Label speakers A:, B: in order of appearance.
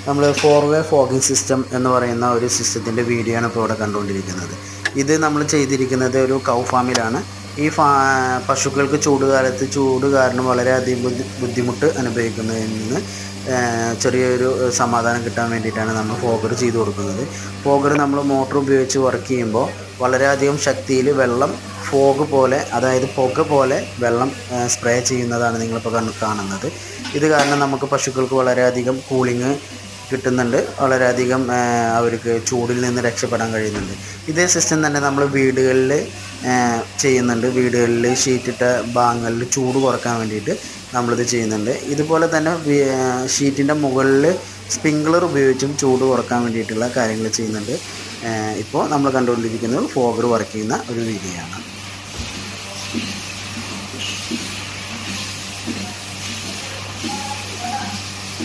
A: നമ്മൾ 4-way fogging system എന്ന് പറയുന്ന ഒരു സിസ്റ്റത്തിൻ്റെ വീഡിയോ ആണ് ഇപ്പോൾ ഇവിടെ കണ്ടുകൊണ്ടിരിക്കുന്നത്. ഇത് നമ്മൾ ചെയ്തിരിക്കുന്നത് ഒരു കൗ ഫാമിലാണ്. ഈ പശുക്കൾക്ക് ചൂട് കാരണം വളരെയധികം ബുദ്ധിമുട്ട് അനുഭവിക്കുന്നതിൽ നിന്ന് ചെറിയൊരു സമാധാനം കിട്ടാൻ വേണ്ടിയിട്ടാണ് നമ്മൾ ഫോഗർ ചെയ്ത് കൊടുക്കുന്നത്. ഫോഗർ നമ്മൾ മോട്ടർ ഉപയോഗിച്ച് വർക്ക് ചെയ്യുമ്പോൾ വളരെയധികം ശക്തിയിൽ വെള്ളം ഫോഗ് പോലെ, അതായത് പുക പോലെ വെള്ളം സ്പ്രേ ചെയ്യുന്നതാണ് നിങ്ങളിപ്പോൾ കാണുന്നത്. ഇത് കാരണം നമുക്ക് പശുക്കൾക്ക് വളരെയധികം കൂളിങ് കിട്ടുന്നുണ്ട്, വളരെയധികം അവർക്ക് ചൂടിൽ നിന്ന് രക്ഷപ്പെടാൻ കഴിയുന്നുണ്ട്. ഇതേ സിസ്റ്റം തന്നെ നമ്മൾ വീടുകളിൽ ചെയ്യുന്നുണ്ട്. വീടുകളിൽ ഷീറ്റിട്ട ഭാഗങ്ങളിൽ ചൂട് കുറക്കാൻ വേണ്ടിയിട്ട് നമ്മളിത് ചെയ്യുന്നുണ്ട്. ഇതുപോലെ തന്നെ ഷീറ്റിൻ്റെ മുകളിൽ സ്പ്രിങ്ക്ലർ ഉപയോഗിച്ചും ചൂട് കുറക്കാൻ വേണ്ടിയിട്ടുള്ള കാര്യങ്ങൾ ചെയ്യുന്നുണ്ട്. ഇപ്പോൾ നമ്മൾ കണ്ടുകൊണ്ടിരിക്കുന്നത് ഫോഗർ വർക്ക് ചെയ്യുന്ന ഒരു വീഡിയോയാണ്.